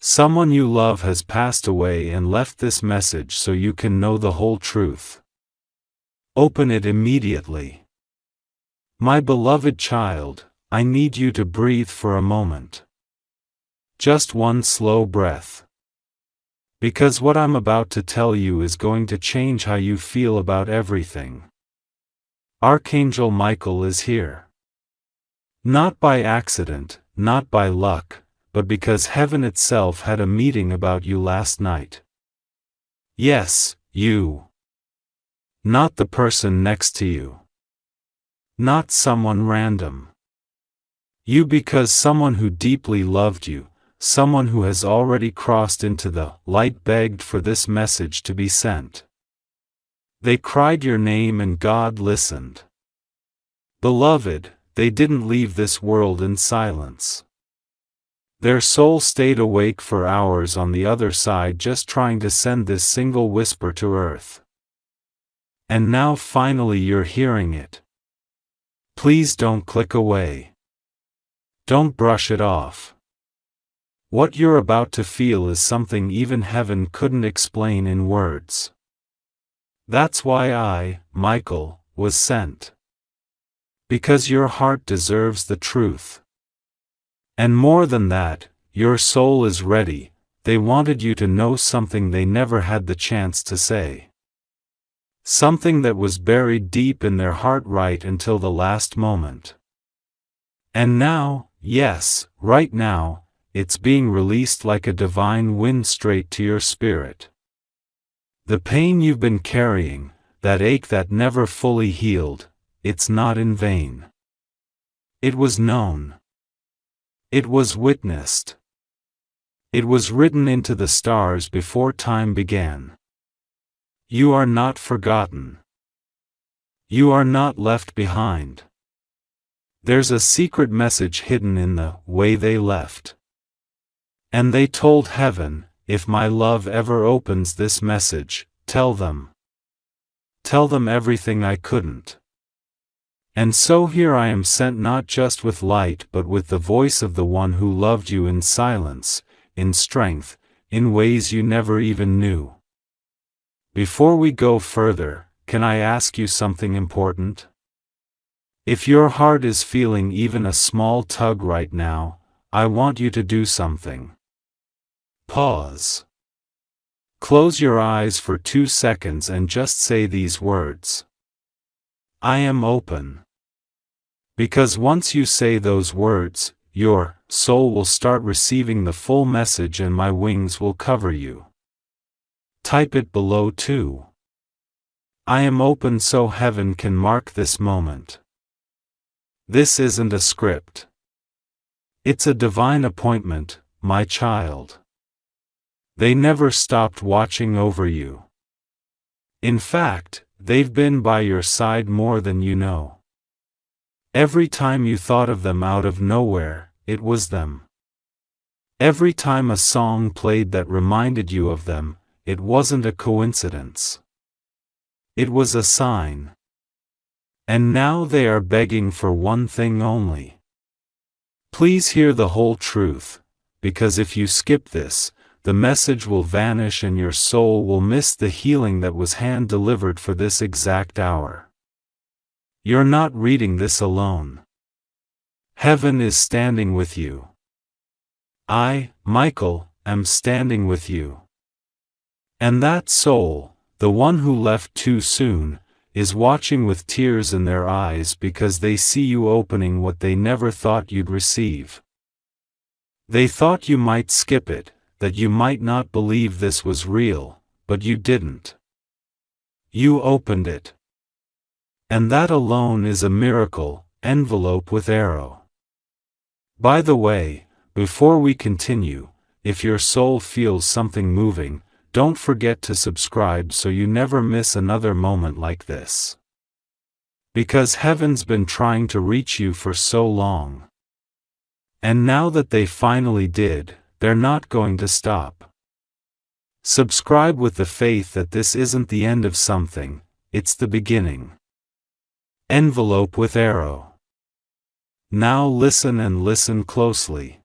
Someone you love has passed away and left this message so you can know the whole truth. Open it immediately. My beloved child, I need you to breathe for a moment. Just one slow breath. Because what I'm about to tell you is going to change how you feel about everything. Archangel Michael is here. Not by accident, not by luck, but because heaven itself had a meeting about you last night. Yes, you. Not the person next to you. Not someone random. You, because someone who deeply loved you, someone who has already crossed into the light, begged for this message to be sent. They cried your name and God listened. Beloved, they didn't leave this world in silence. Their soul stayed awake for hours on the other side, just trying to send this single whisper to earth. And now finally you're hearing it. Please don't click away. Don't brush it off. What you're about to feel is something even heaven couldn't explain in words. That's why I, Michael, was sent. Because your heart deserves the truth. And more than that, your soul is ready. They wanted you to know something they never had the chance to say. Something that was buried deep in their heart right until the last moment. And now, yes, right now, it's being released like a divine wind straight to your spirit. The pain you've been carrying, that ache that never fully healed, it's not in vain. It was known. It was witnessed. It was written into the stars before time began. You are not forgotten. You are not left behind. There's a secret message hidden in the way they left. And they told heaven, if my love ever opens this message, tell them. Tell them everything I couldn't. And so here I am sent, not just with light but with the voice of the one who loved you in silence, in strength, in ways you never even knew. Before we go further, can I ask you something important? If your heart is feeling even a small tug right now, I want you to do something. Pause. Close your eyes for 2 seconds and just say these words. I am open. Because once you say those words, your soul will start receiving the full message and my wings will cover you. Type it below too. I am open so heaven can mark this moment. This isn't a script. It's a divine appointment, my child. They never stopped watching over you. In fact, they've been by your side more than you know. Every time you thought of them out of nowhere, it was them. Every time a song played that reminded you of them, it wasn't a coincidence. It was a sign. And now they are begging for one thing only. Please hear the whole truth, because if you skip this, the message will vanish and your soul will miss the healing that was hand-delivered for this exact hour. You're not reading this alone. Heaven is standing with you. I, Michael, am standing with you. And that soul, the one who left too soon, is watching with tears in their eyes because they see you opening what they never thought you'd receive. They thought you might skip it, that you might not believe this was real, but you didn't. You opened it. And that alone is a miracle, envelope with arrow. By the way, before we continue, if your soul feels something moving, don't forget to subscribe so you never miss another moment like this. Because heaven's been trying to reach you for so long. And now that they finally did, they're not going to stop. Subscribe with the faith that this isn't the end of something, it's the beginning. Envelope with arrow. Now listen and listen closely.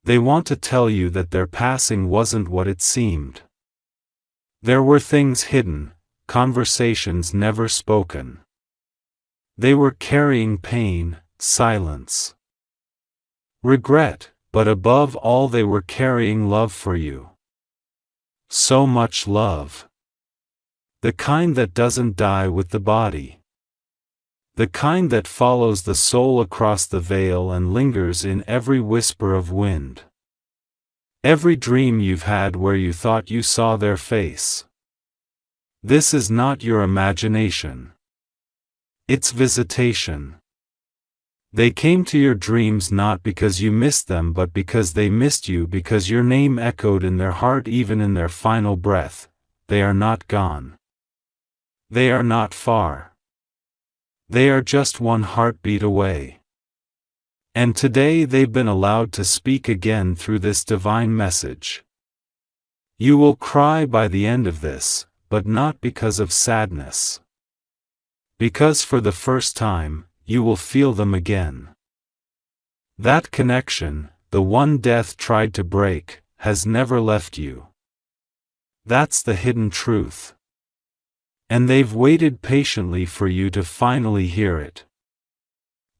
They want to tell you that their passing wasn't what it seemed. There were things hidden, conversations never spoken. They were carrying pain, silence, regret, but above all they were carrying love for you. So much love. The kind that doesn't die with the body. The kind that follows the soul across the veil and lingers in every whisper of wind. Every dream you've had where you thought you saw their face. This is not your imagination. It's visitation. They came to your dreams not because you missed them but because they missed you, because your name echoed in their heart even in their final breath. They are not gone. They are not far. They are just one heartbeat away. And today they've been allowed to speak again through this divine message. You will cry by the end of this, but not because of sadness. Because for the first time, you will feel them again. That connection, the one death tried to break, has never left you. That's the hidden truth. And they've waited patiently for you to finally hear it.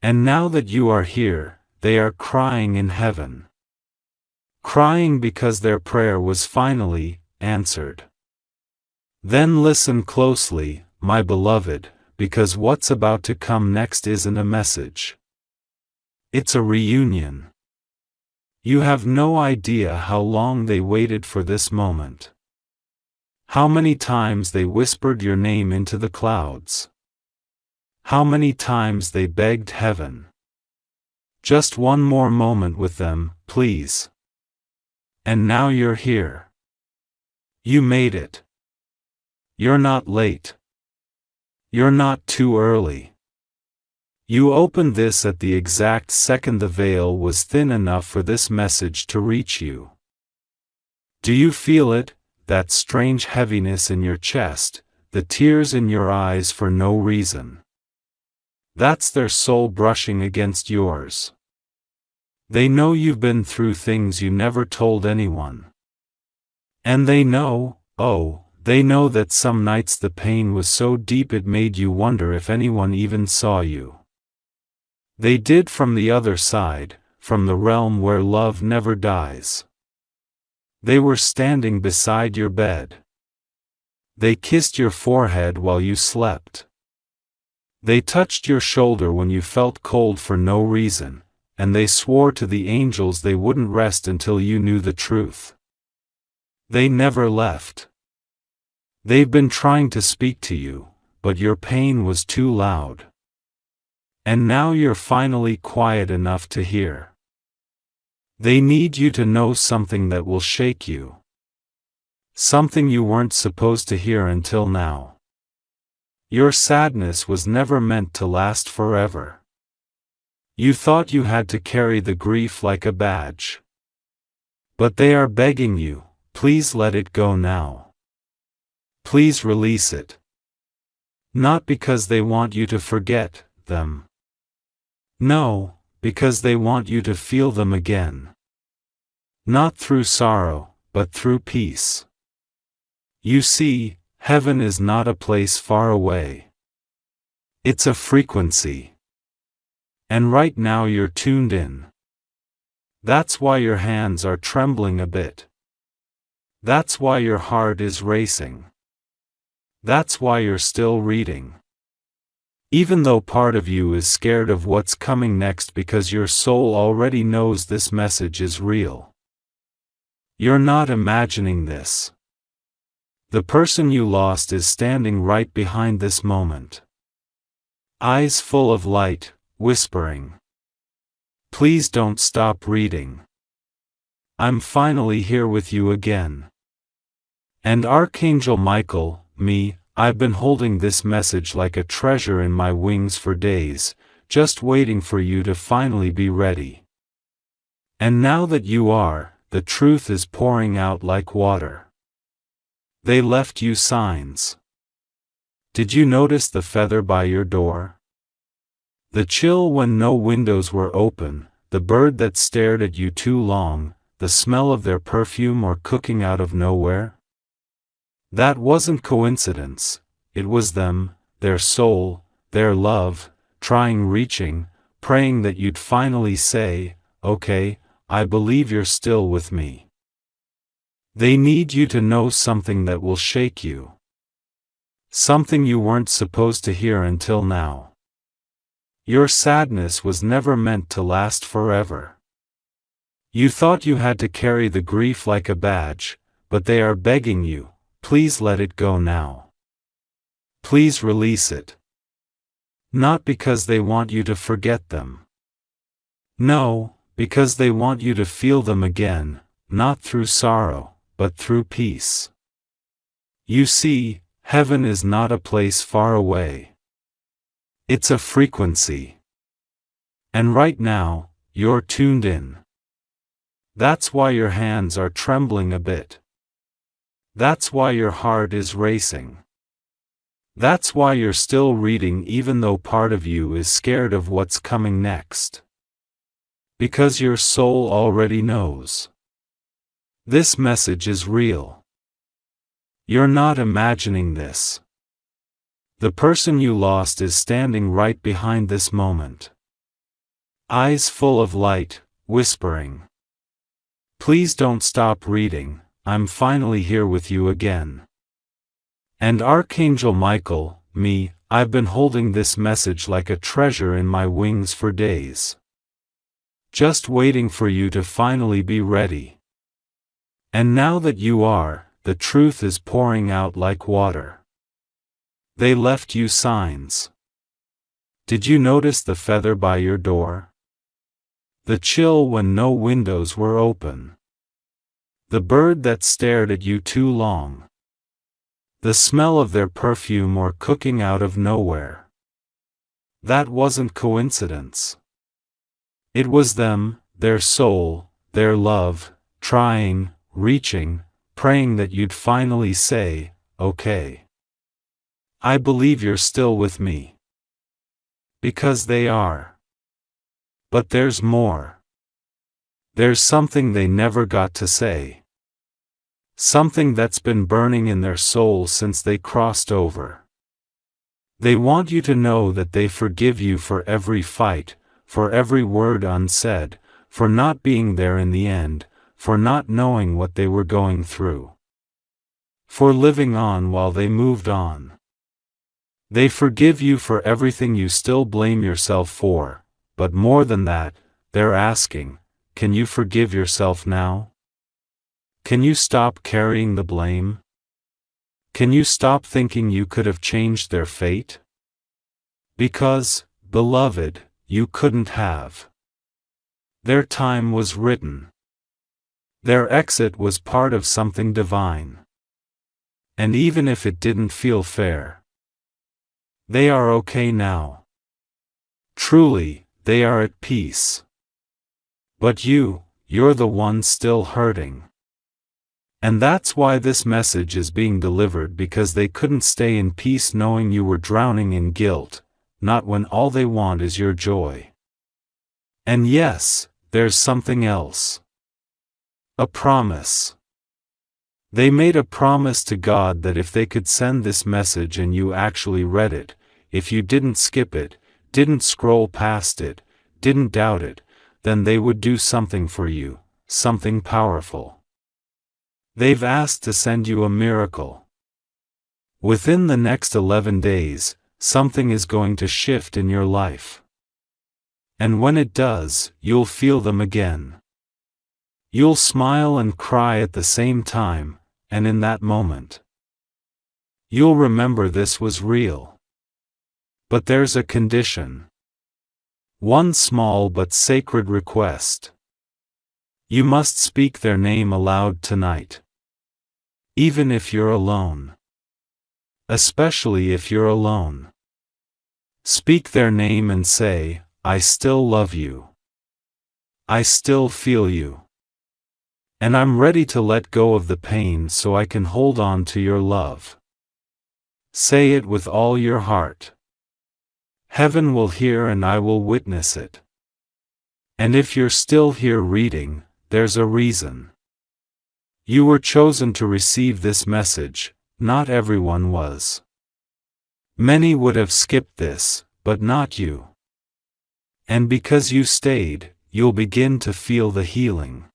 And now that you are here, they are crying in heaven. Crying because their prayer was finally answered. Then listen closely, my beloved, because what's about to come next isn't a message. It's a reunion. You have no idea how long they waited for this moment. How many times they whispered your name into the clouds. How many times they begged heaven. Just one more moment with them, please. And now you're here. You made it. You're not late. You're not too early. You opened this at the exact second the veil was thin enough for this message to reach you. Do you feel it, that strange heaviness in your chest, the tears in your eyes for no reason? That's their soul brushing against yours. They know you've been through things you never told anyone. And they know, oh, they know that some nights the pain was so deep it made you wonder if anyone even saw you. They did, from the other side, from the realm where love never dies. They were standing beside your bed. They kissed your forehead while you slept. They touched your shoulder when you felt cold for no reason, and they swore to the angels they wouldn't rest until you knew the truth. They never left. They've been trying to speak to you, but your pain was too loud. And now you're finally quiet enough to hear. They need you to know something that will shake you. Something you weren't supposed to hear until now. Your sadness was never meant to last forever. You thought you had to carry the grief like a badge. But they are begging you, please let it go now. Please release it. Not because they want you to forget them. No, because they want you to feel them again. Not through sorrow, but through peace. You see, heaven is not a place far away. It's a frequency. And right now you're tuned in. That's why your hands are trembling a bit. That's why your heart is racing. That's why you're still reading. Even though part of you is scared of what's coming next because your soul already knows this message is real. You're not imagining this. The person you lost is standing right behind this moment. Eyes full of light, whispering. Please don't stop reading. I'm finally here with you again. And Archangel Michael, me, I've been holding this message like a treasure in my wings for days, just waiting for you to finally be ready. And now that you are, the truth is pouring out like water. They left you signs. Did you notice the feather by your door? The chill when no windows were open, the bird that stared at you too long, the smell of their perfume or cooking out of nowhere? That wasn't coincidence, it was them, their soul, their love, reaching, praying that you'd finally say, "Okay, I believe you're still with me." They need you to know something that will shake you. Something you weren't supposed to hear until now. Your sadness was never meant to last forever. You thought you had to carry the grief like a badge, but they are begging you, please let it go now. Please release it. Not because they want you to forget them. No, because they want you to feel them again, not through sorrow, but through peace. You see, heaven is not a place far away. It's a frequency. And right now, you're tuned in. That's why your hands are trembling a bit. That's why your heart is racing. That's why you're still reading even though part of you is scared of what's coming next. Because your soul already knows. This message is real. You're not imagining this. The person you lost is standing right behind this moment. Eyes full of light, whispering. Please don't stop reading, I'm finally here with you again. And Archangel Michael, me, I've been holding this message like a treasure in my wings for days. Just waiting for you to finally be ready. And now that you are, the truth is pouring out like water. They left you signs. Did you notice the feather by your door? The chill when no windows were open. The bird that stared at you too long. The smell of their perfume or cooking out of nowhere. That wasn't coincidence. It was them, their soul, their love, reaching, praying that you'd finally say, "Okay. I believe you're still with me." Because they are. But there's more. There's something they never got to say. Something that's been burning in their soul since they crossed over. They want you to know that they forgive you for every fight, for every word unsaid, for not being there in the end, for not knowing what they were going through. For living on while they moved on. They forgive you for everything you still blame yourself for, but more than that, they're asking, can you forgive yourself now? Can you stop carrying the blame? Can you stop thinking you could have changed their fate? Because, beloved, you couldn't have. Their time was written. Their exit was part of something divine. And even if it didn't feel fair, they are okay now. Truly, they are at peace. But you're the one still hurting. And that's why this message is being delivered, because they couldn't stay in peace knowing you were drowning in guilt, not when all they want is your joy. And yes, there's something else. A promise. They made a promise to God that if they could send this message and you actually read it, if you didn't skip it, didn't scroll past it, didn't doubt it, then they would do something for you, something powerful. They've asked to send you a miracle. Within the next 11 days, something is going to shift in your life. And when it does, you'll feel them again. You'll smile and cry at the same time, and in that moment, you'll remember this was real. But there's a condition. One small but sacred request. You must speak their name aloud tonight. Even if you're alone. Especially if you're alone. Speak their name and say, I still love you. I still feel you. And I'm ready to let go of the pain so I can hold on to your love. Say it with all your heart. Heaven will hear and I will witness it. And if you're still here reading, there's a reason. You were chosen to receive this message, not everyone was. Many would have skipped this, but not you. And because you stayed, you'll begin to feel the healing.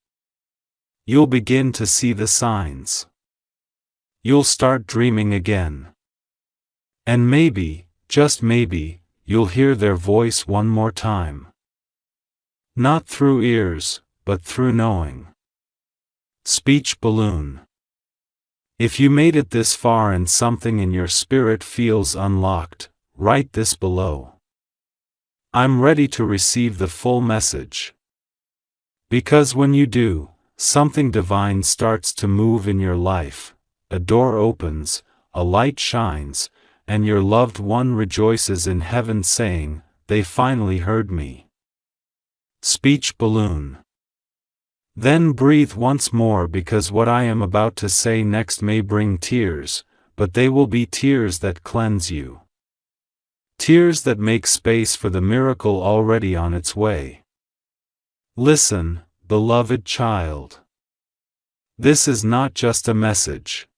You'll begin to see the signs. You'll start dreaming again. And maybe, just maybe, you'll hear their voice one more time. Not through ears, but through knowing. Speech balloon. If you made it this far and something in your spirit feels unlocked, write this below. I'm ready to receive the full message. Because when you do, something divine starts to move in your life, a door opens, a light shines, and your loved one rejoices in heaven saying, "They finally heard me." Speech balloon. Then breathe once more because what I am about to say next may bring tears, but they will be tears that cleanse you. Tears that make space for the miracle already on its way. Listen, beloved child. This is not just a message.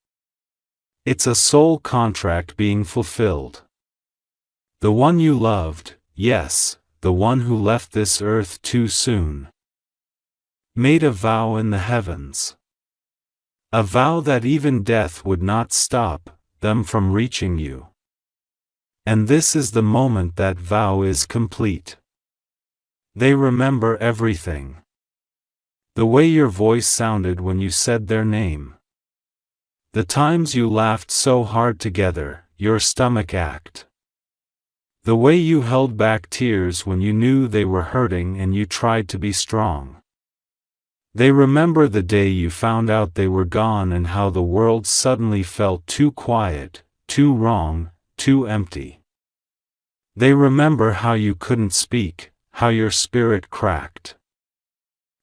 It's a soul contract being fulfilled. The one you loved, yes, the one who left this earth too soon, made a vow in the heavens. A vow that even death would not stop them from reaching you. And this is the moment that vow is complete. They remember everything. The way your voice sounded when you said their name. The times you laughed so hard together, your stomach ached. The way you held back tears when you knew they were hurting and you tried to be strong. They remember the day you found out they were gone and how the world suddenly felt too quiet, too wrong, too empty. They remember how you couldn't speak, how your spirit cracked.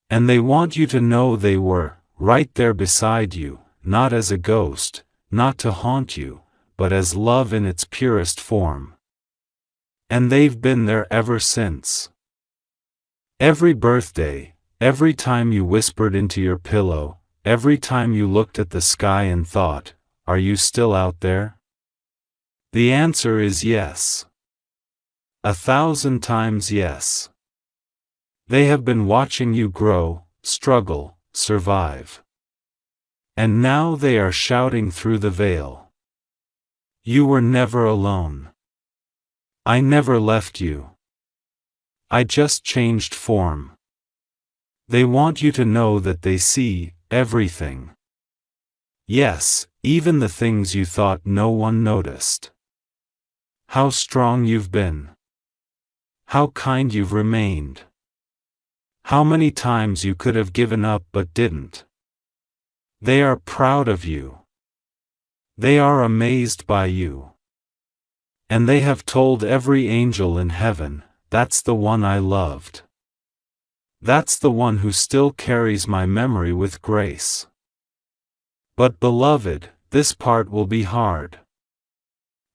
And they want you to know they were right there beside you, not as a ghost, not to haunt you, but as love in its purest form. And they've been there ever since. Every birthday, every time you whispered into your pillow, every time you looked at the sky and thought, "Are you still out there?" The answer is yes. 1,000 times yes. They have been watching you grow, struggle, survive. And now they are shouting through the veil. You were never alone. I never left you. I just changed form. They want you to know that they see everything. Yes, even the things you thought no one noticed. How strong you've been. How kind you've remained. How many times you could have given up but didn't. They are proud of you. They are amazed by you. And they have told every angel in heaven, "That's the one I loved. That's the one who still carries my memory with grace." But beloved, this part will be hard.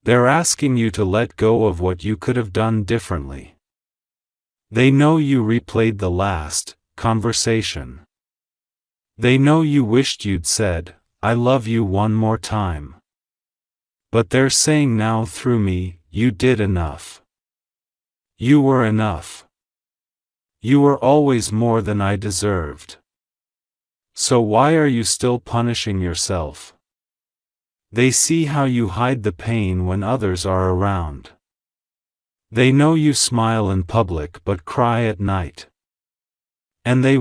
They're asking you to let go of what you could have done differently. They know you replayed the last conversation. They know you wished you'd said, "I love you" one more time. But they're saying now through me, you did enough. You were enough. You were always more than I deserved. So why are you still punishing yourself? They see how you hide the pain when others are around. They know you smile in public but cry at night. And they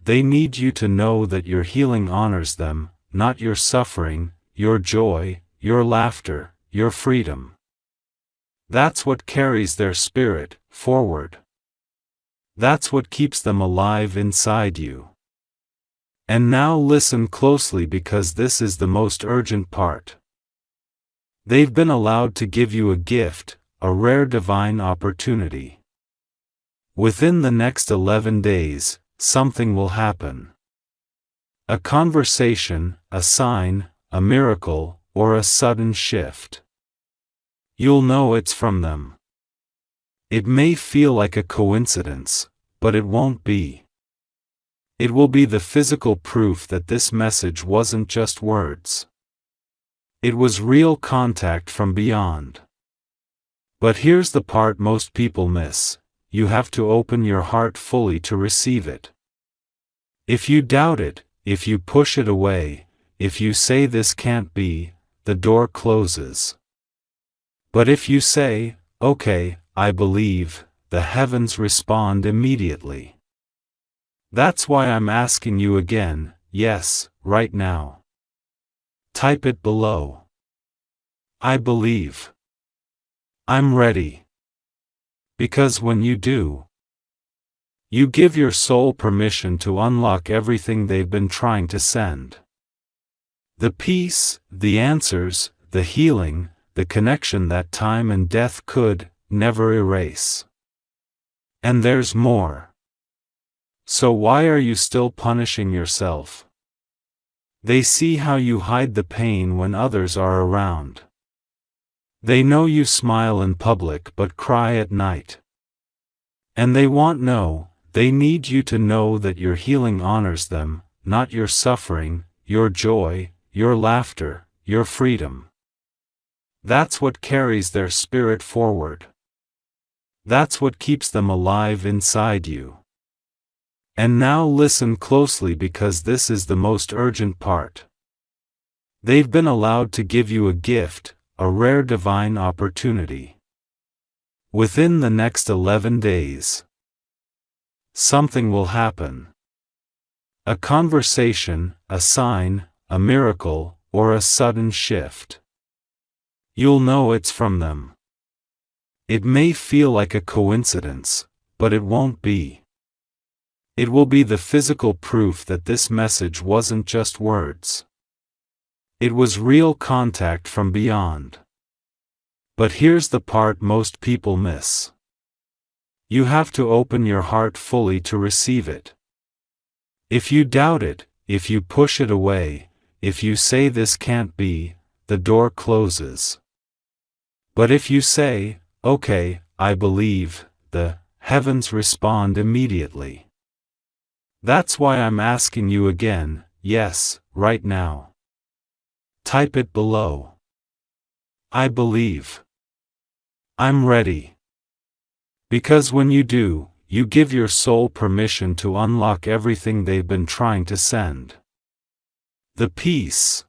they need you to know that your healing honors them, not your suffering, your joy, your laughter, your freedom. That's what carries their spirit forward. That's what keeps them alive inside you. And now listen closely because this is the most urgent part. They've been allowed to give you a gift, a rare divine opportunity. Within the next 11 days, something will happen. A conversation, a sign, a miracle, or a sudden shift. You'll know it's from them. It may feel like a coincidence, but it won't be. It will be the physical proof that this message wasn't just words. It was real contact from beyond. But here's the part most people miss: you have to open your heart fully to receive it. If you doubt it, if you push it away, if you say this can't be, the door closes. But if you say, okay, I believe, the heavens respond immediately. That's why I'm asking you again, yes, right now. Type it below. I believe. I'm ready. Because when you do, you give your soul permission to unlock everything they've been trying to send. The peace, the answers, the healing, the connection that time and death could never erase. And there's more. So why are you still punishing yourself? They see how you hide the pain when others are around. They know you smile in public but cry at night. And they they need you to know that your healing honors them, not your suffering, your joy, your laughter, your freedom. That's what carries their spirit forward. That's what keeps them alive inside you. And now listen closely, because this is the most urgent part. They've been allowed to give you a gift, a rare divine opportunity. Within the next 11 days, something will happen. A conversation, a sign, a miracle, or a sudden shift. You'll know it's from them. It may feel like a coincidence, but it won't be. It will be the physical proof that this message wasn't just words. It was real contact from beyond. But here's the part most people miss. You have to open your heart fully to receive it. If you doubt it, if you push it away, if you say this can't be, the door closes. But if you say, okay, I believe, the heavens respond immediately. That's why I'm asking you again, yes, right now. Type it below. I believe. I'm ready. Because when you do, you give your soul permission to unlock everything they've been trying to send. The peace,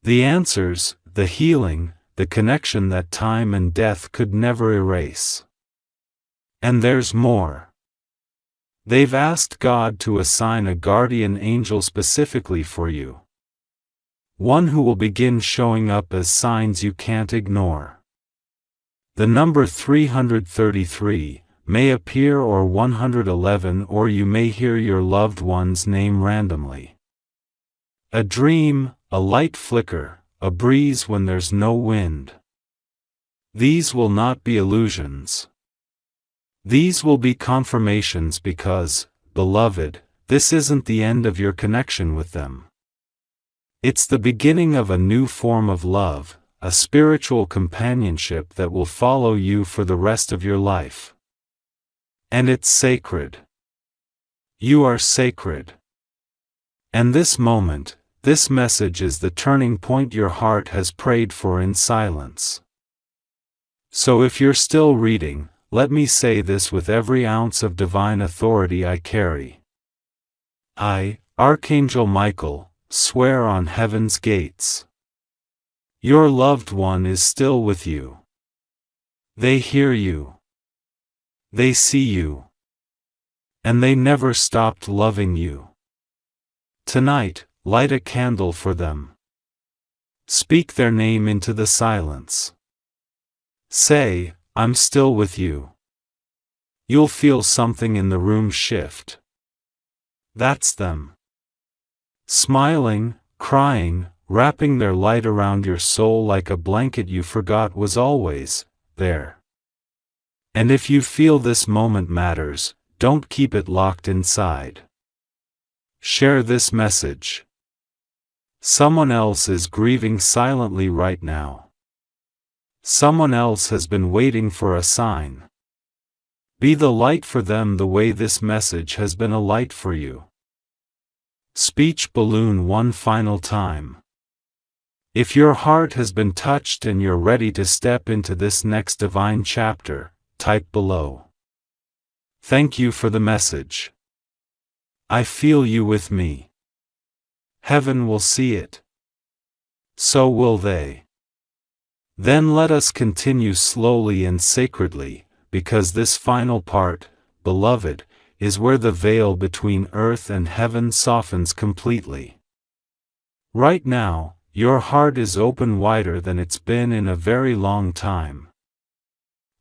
the answers, the healing, the connection that time and death could never erase. And there's more. They've asked God to assign a guardian angel specifically for you. One who will begin showing up as signs you can't ignore. The number 333 may appear, or 111, or you may hear your loved one's name randomly. A dream, a light flicker, a breeze when there's no wind. These will not be illusions. These will be confirmations, because, beloved, this isn't the end of your connection with them. It's the beginning of a new form of love, a spiritual companionship that will follow you for the rest of your life. And it's sacred. You are sacred. And this moment, this message is the turning point your heart has prayed for in silence. So if you're still reading, let me say this with every ounce of divine authority I carry. I, Archangel Michael, swear on heaven's gates. Your loved one is still with you. They hear you. They see you. And they never stopped loving you. Tonight, light a candle for them. Speak their name into the silence. Say, I'm still with you. You'll feel something in the room shift. That's them. Smiling, crying, wrapping their light around your soul like a blanket you forgot was always there. And if you feel this moment matters, don't keep it locked inside. Share this message. Someone else is grieving silently right now. Someone else has been waiting for a sign. Be the light for them the way this message has been a light for you. Speech balloon one final time. If your heart has been touched and you're ready to step into this next divine chapter, type below. Thank you for the message. I feel you with me. Heaven will see it. So will they. Then let us continue slowly and sacredly, because this final part, beloved, is where the veil between earth and heaven softens completely. Right now, your heart is open wider than it's been in a very long time.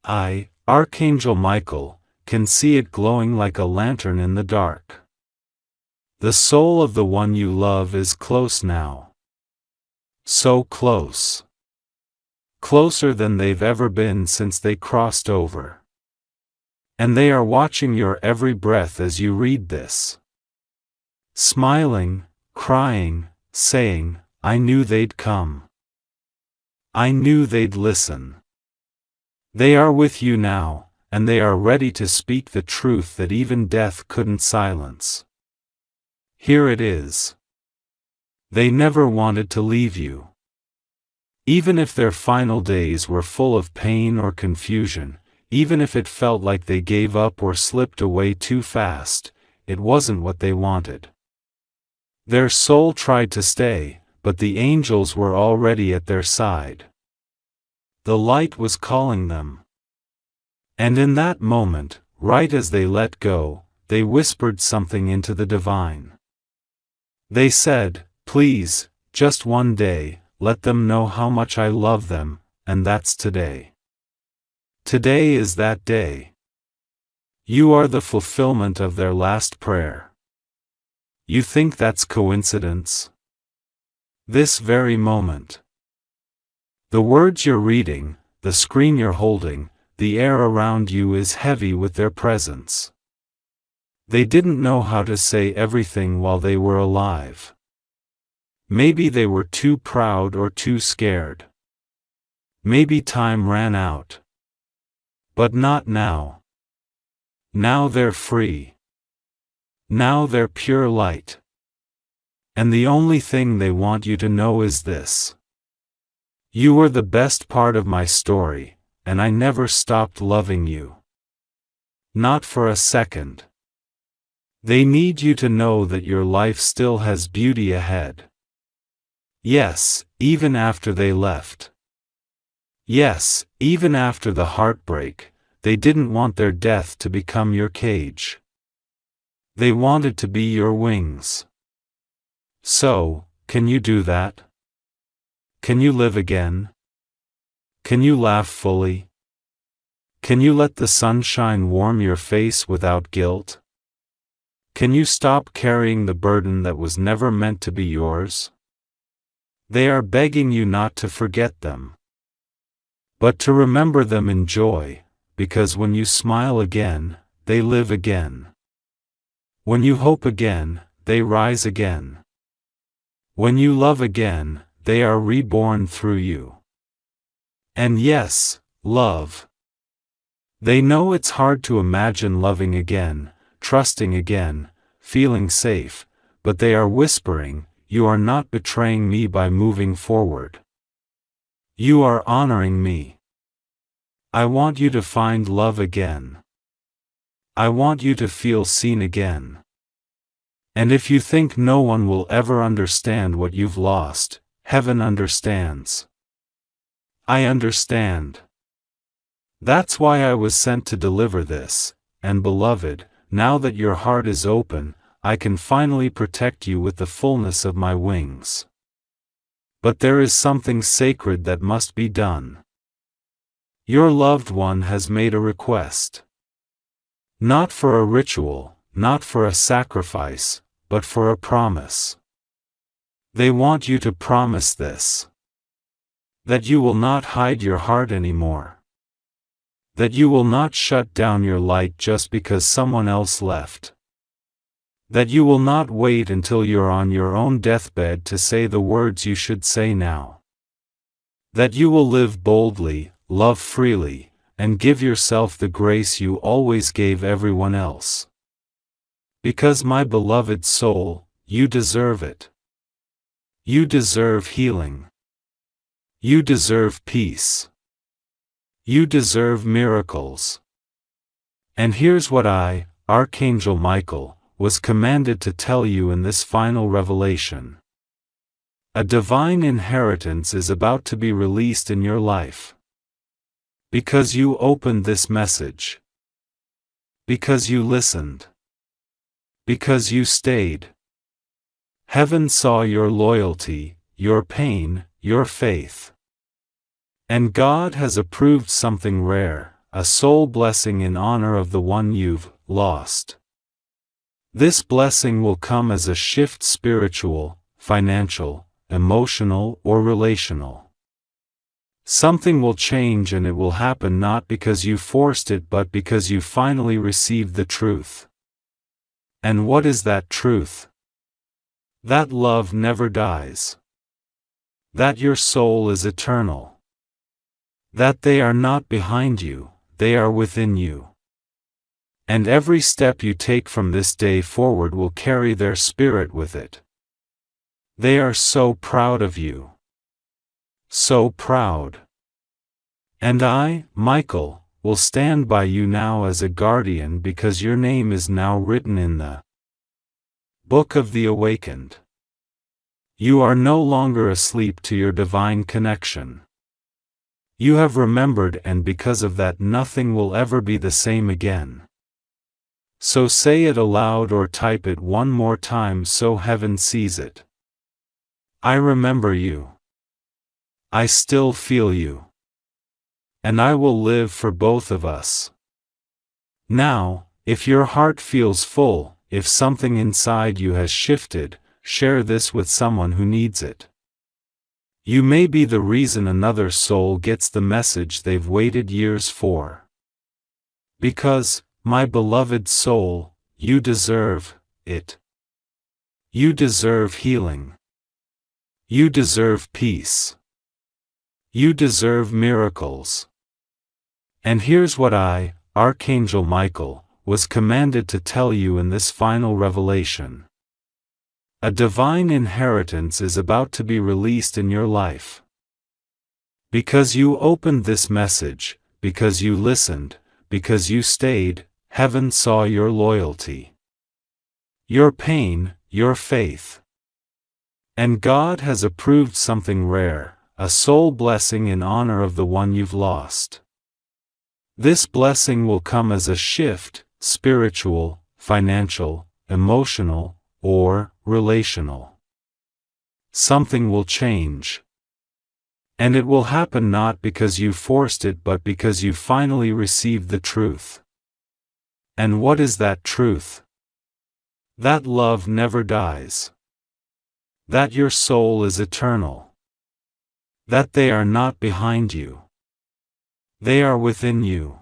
I, Archangel Michael, can see it glowing like a lantern in the dark. The soul of the one you love is close now. So close. Closer than they've ever been since they crossed over. And they are watching your every breath as you read this. Smiling, crying, saying, I knew they'd come. I knew they'd listen. They are with you now, and they are ready to speak the truth that even death couldn't silence. Here it is. They never wanted to leave you. Even if their final days were full of pain or confusion, even if it felt like they gave up or slipped away too fast, it wasn't what they wanted. Their soul tried to stay, but the angels were already at their side. The light was calling them. And in that moment, right as they let go, they whispered something into the divine. They said, please, just one day, let them know how much I love them, and that's today. Today is that day. You are the fulfillment of their last prayer. You think that's coincidence? This very moment. The words you're reading, the screen you're holding, the air around you is heavy with their presence. They didn't know how to say everything while they were alive. Maybe they were too proud or too scared. Maybe time ran out. But not now. Now they're free. Now they're pure light. And the only thing they want you to know is this. You were the best part of my story, and I never stopped loving you. Not for a second. They need you to know that your life still has beauty ahead. Yes, even after they left. Yes, even after the heartbreak, they didn't want their death to become your cage. They wanted to be your wings. So, can you do that? Can you live again? Can you laugh fully? Can you let the sunshine warm your face without guilt? Can you stop carrying the burden that was never meant to be yours? They are begging you not to forget them, but to remember them in joy, because when you smile again, they live again. When you hope again, they rise again. When you love again, they are reborn through you. And yes, love. They know it's hard to imagine loving again, trusting again, feeling safe, but they are whispering, you are not betraying me by moving forward. You are honoring me. I want you to find love again. I want you to feel seen again. And if you think no one will ever understand what you've lost, heaven understands. I understand. That's why I was sent to deliver this, and beloved, now that your heart is open, I can finally protect you with the fullness of my wings. But there is something sacred that must be done. Your loved one has made a request. Not for a ritual, not for a sacrifice, but for a promise. They want you to promise this. That you will not hide your heart anymore. That you will not shut down your light just because someone else left. That you will not wait until you're on your own deathbed to say the words you should say now. That you will live boldly, love freely, and give yourself the grace you always gave everyone else. Because my beloved soul, you deserve it. You deserve healing. You deserve peace. You deserve miracles. And here's what I, Archangel Michael, was commanded to tell you in this final revelation. A divine inheritance is about to be released in your life. Because you opened this message. Because you listened. Because you stayed. Heaven saw your loyalty, your pain, your faith. And God has approved something rare, a soul blessing in honor of the one you've lost. This blessing will come as a shift, spiritual, financial, emotional, or relational. Something will change, and it will happen not because you forced it but because you finally received the truth. And what is that truth? That love never dies. That your soul is eternal. That they are not behind you, they are within you. And every step you take from this day forward will carry their spirit with it. They are so proud of you. So proud. And I, Michael, will stand by you now as a guardian, because your name is now written in the Book of the Awakened. You are no longer asleep to your divine connection. You have remembered, and because of that nothing will ever be the same again. So say it aloud or type it one more time so heaven sees it. I remember you. I still feel you. And I will live for both of us. Now, if your heart feels full, if something inside you has shifted, share this with someone who needs it. You may be the reason another soul gets the message they've waited years for. Because, my beloved soul, you deserve it. You deserve healing. You deserve peace. You deserve miracles. And here's what I, Archangel Michael, was commanded to tell you in this final revelation. A divine inheritance is about to be released in your life. Because you opened this message, because you listened, because you stayed, heaven saw your loyalty, your pain, your faith. And God has approved something rare, a soul blessing in honor of the one you've lost. This blessing will come as a shift, spiritual, financial, emotional, or relational. Something will change. And it will happen not because you forced it but because you finally received the truth. And what is that truth? That love never dies. That your soul is eternal. That they are not behind you. They are within you.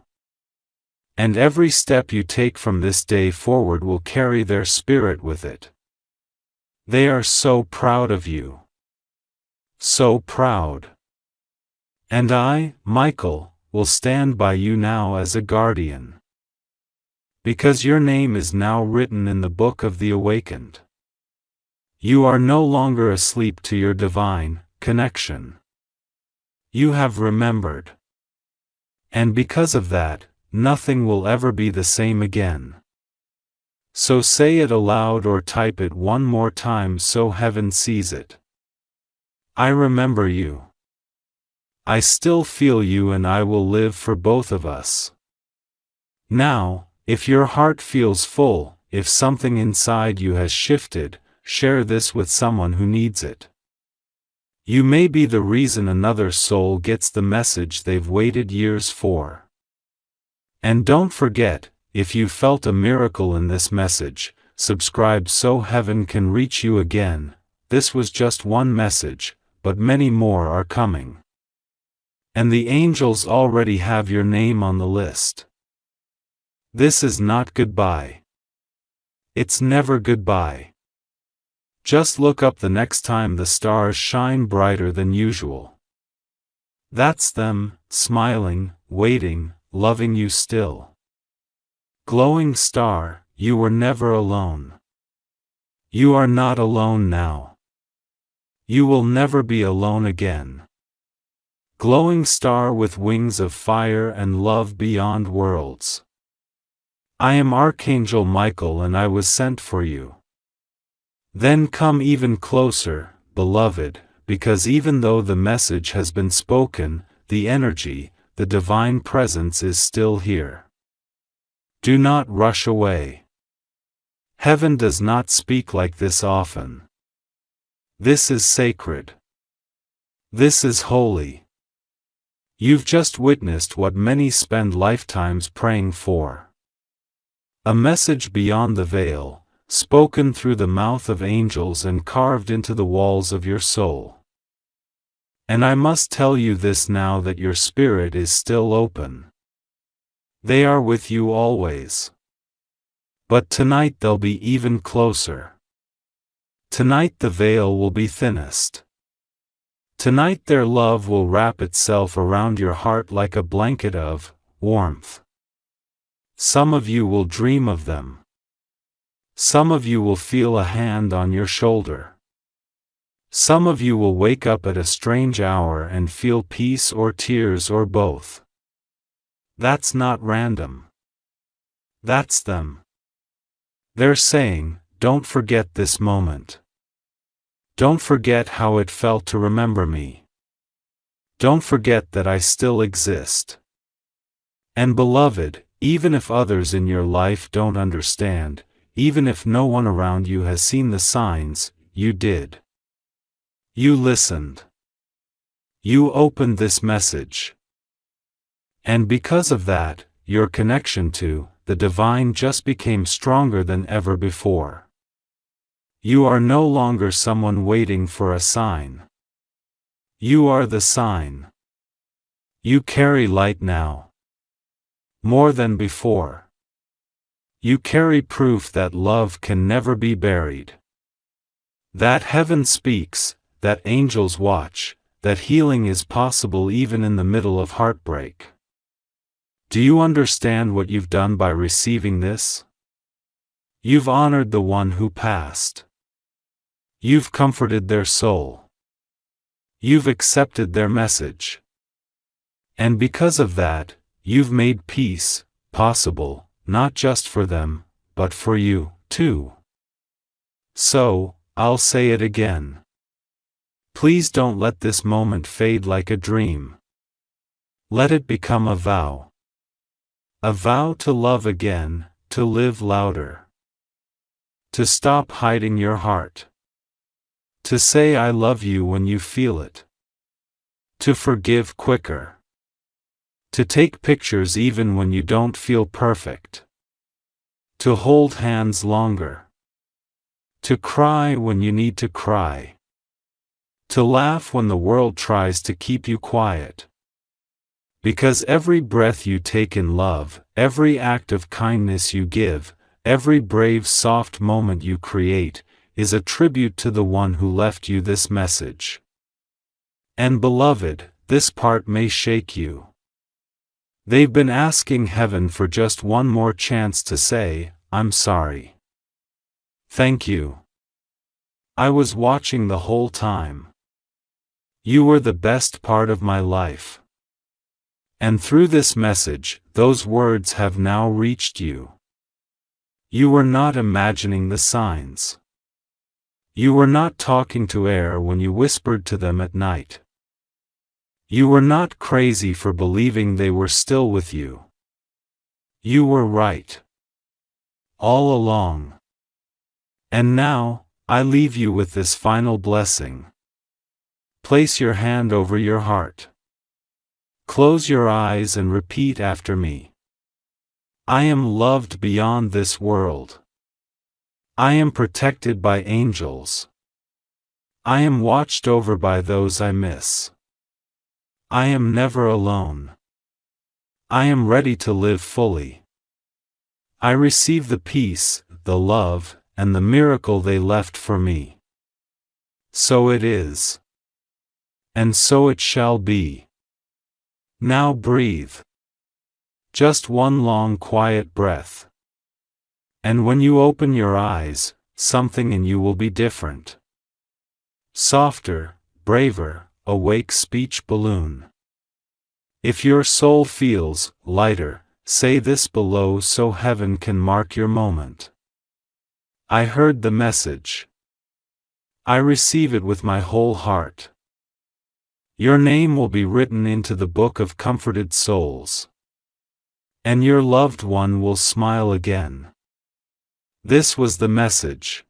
And every step you take from this day forward will carry their spirit with it. They are so proud of you. So proud. And I, Michael, will stand by you now as a guardian. Because your name is now written in the Book of the Awakened. You are no longer asleep to your divine connection. You have remembered. And because of that, nothing will ever be the same again. So say it aloud or type it one more time so heaven sees it. I remember you. I still feel you, and I will live for both of us. Now, if your heart feels full, if something inside you has shifted, share this with someone who needs it. You may be the reason another soul gets the message they've waited years for. And don't forget, if you felt a miracle in this message, subscribe so heaven can reach you again. This was just one message, but many more are coming. And the angels already have your name on the list. This is not goodbye. It's never goodbye. Just look up the next time the stars shine brighter than usual. That's them, smiling, waiting, loving you still. Glowing star, you were never alone. You are not alone now. You will never be alone again. Glowing star with wings of fire and love beyond worlds. I am Archangel Michael and I was sent for you. Then come even closer, beloved, because even though the message has been spoken, the energy, the divine presence is still here. Do not rush away. Heaven does not speak like this often. This is sacred. This is holy. You've just witnessed what many spend lifetimes praying for. A message beyond the veil, spoken through the mouth of angels and carved into the walls of your soul. And I must tell you this now that your spirit is still open. They are with you always. But tonight they'll be even closer. Tonight the veil will be thinnest. Tonight their love will wrap itself around your heart like a blanket of warmth. Some of you will dream of them. Some of you will feel a hand on your shoulder. Some of you will wake up at a strange hour and feel peace or tears or both. That's not random. That's them. They're saying, don't forget this moment. Don't forget how it felt to remember me. Don't forget that I still exist. And beloved, even if others in your life don't understand, even if no one around you has seen the signs, you did. You listened. You opened this message. And because of that, your connection to the divine just became stronger than ever before. You are no longer someone waiting for a sign. You are the sign. You carry light now. More than before. You carry proof that love can never be buried. That heaven speaks, that angels watch, that healing is possible even in the middle of heartbreak. Do you understand what you've done by receiving this? You've honored the one who passed. You've comforted their soul. You've accepted their message. And because of that, you've made peace possible, not just for them, but for you, too. So, I'll say it again. Please don't let this moment fade like a dream. Let it become a vow. A vow to love again, to live louder. To stop hiding your heart. To say I love you when you feel it. To forgive quicker. To take pictures even when you don't feel perfect. To hold hands longer. To cry when you need to cry. To laugh when the world tries to keep you quiet. Because every breath you take in love, every act of kindness you give, every brave soft moment you create, is a tribute to the one who left you this message. And beloved, this part may shake you. They've been asking heaven for just one more chance to say, I'm sorry. Thank you. I was watching the whole time. You were the best part of my life. And through this message, those words have now reached you. You were not imagining the signs. You were not talking to air when you whispered to them at night. You were not crazy for believing they were still with you. You were right. All along. And now, I leave you with this final blessing. Place your hand over your heart. Close your eyes and repeat after me. I am loved beyond this world. I am protected by angels. I am watched over by those I miss. I am never alone. I am ready to live fully. I receive the peace, the love, and the miracle they left for me. So it is. And so it shall be. Now breathe. just one long quiet breath. And when you open your eyes, something in you will be different. Softer, braver, awake speech balloon. If your soul feels lighter, say this below so heaven can mark your moment. I heard the message. I receive it with my whole heart. Your name will be written into the book of comforted souls. And your loved one will smile again. This was the message.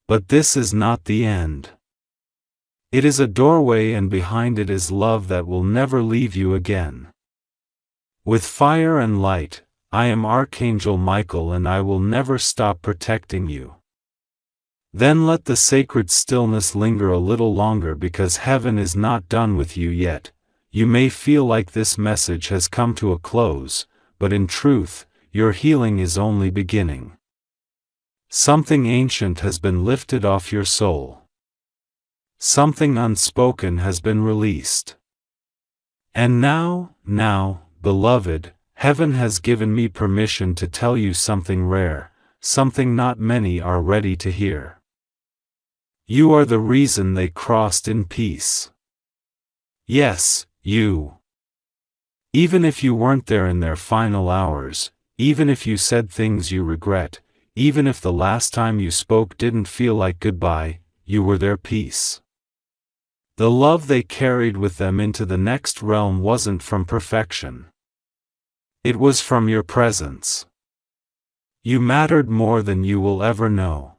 But this is not the end. It is a doorway, and behind it is love that will never leave you again. With fire and light, I am Archangel Michael, and I will never stop protecting you. Then let the sacred stillness linger a little longer, because heaven is not done with you yet. You may feel like this message has come to a close, but in truth, your healing is only beginning. Something ancient has been lifted off your soul. Something unspoken has been released. And now, beloved, heaven has given me permission to tell you something rare, something not many are ready to hear. You are the reason they crossed in peace. Yes, you. Even if you weren't there in their final hours, even if you said things you regret, even if the last time you spoke didn't feel like goodbye, you were their peace. The love they carried with them into the next realm wasn't from perfection. It was from your presence. You mattered more than you will ever know.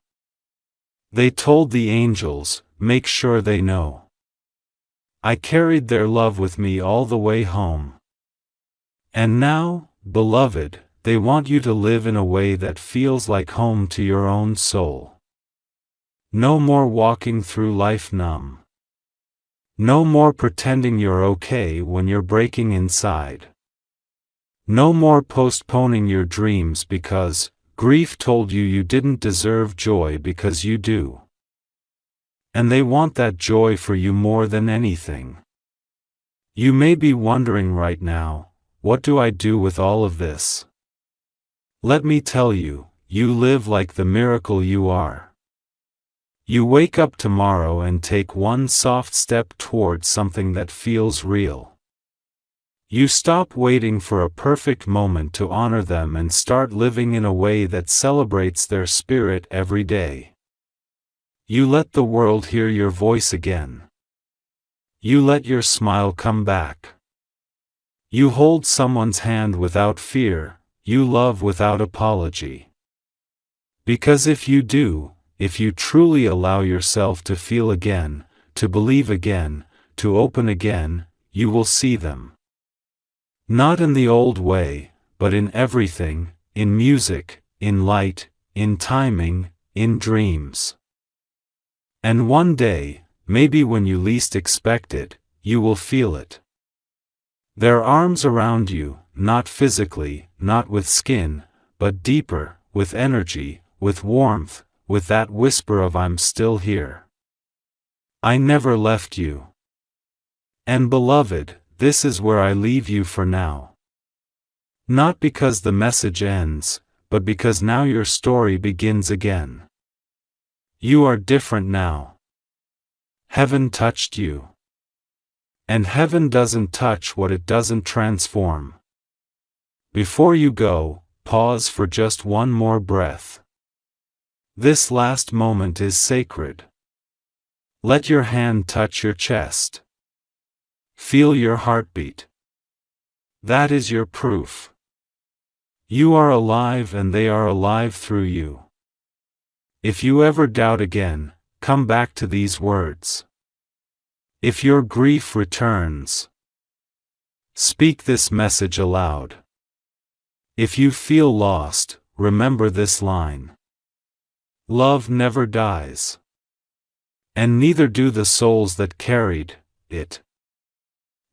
They told the angels, make sure they know. I carried their love with me all the way home. And now, beloved, they want you to live in a way that feels like home to your own soul. No more walking through life numb. No more pretending you're okay when you're breaking inside. No more postponing your dreams because grief told you you didn't deserve joy, because you do. And they want that joy for you more than anything. You may be wondering right now, what do I do with all of this? Let me tell you, you live like the miracle you are. You wake up tomorrow and take one soft step towards something that feels real. You stop waiting for a perfect moment to honor them and start living in a way that celebrates their spirit every day. You let the world hear your voice again. You let your smile come back. You hold someone's hand without fear, you love without apology. Because if you do, if you truly allow yourself to feel again, to believe again, to open again, you will see them. Not in the old way, but in everything, in music, in light, in timing, in dreams. And one day, maybe when you least expect it, you will feel it. Their arms around you, not physically, not with skin, but deeper, with energy, with warmth, with that whisper of I'm still here. I never left you. And beloved, this is where I leave you for now. Not because the message ends, but because now your story begins again. You are different now. Heaven touched you. And heaven doesn't touch what it doesn't transform. Before you go, pause for just one more breath. This last moment is sacred. Let your hand touch your chest. Feel your heartbeat. That is your proof. You are alive and they are alive through you. If you ever doubt again, come back to these words. If your grief returns, speak this message aloud. If you feel lost, remember this line. Love never dies. And neither do the souls that carried it.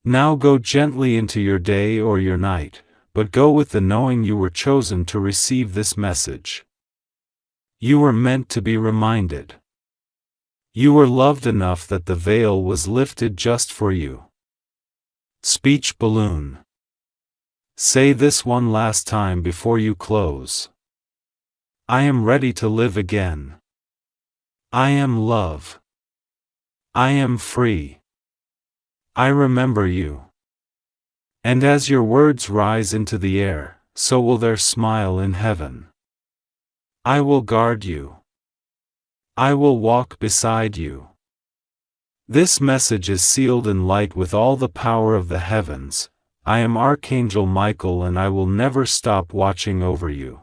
Now go gently into your day or your night, but go with the knowing you were chosen to receive this message. You were meant to be reminded. You were loved enough that the veil was lifted just for you. Speech balloon. Say this one last time before you close. I am ready to live again. I am love. I am free. I remember you. And as your words rise into the air, so will their smile in heaven. I will guard you. I will walk beside you. This message is sealed in light with all the power of the heavens. I am Archangel Michael and I will never stop watching over you.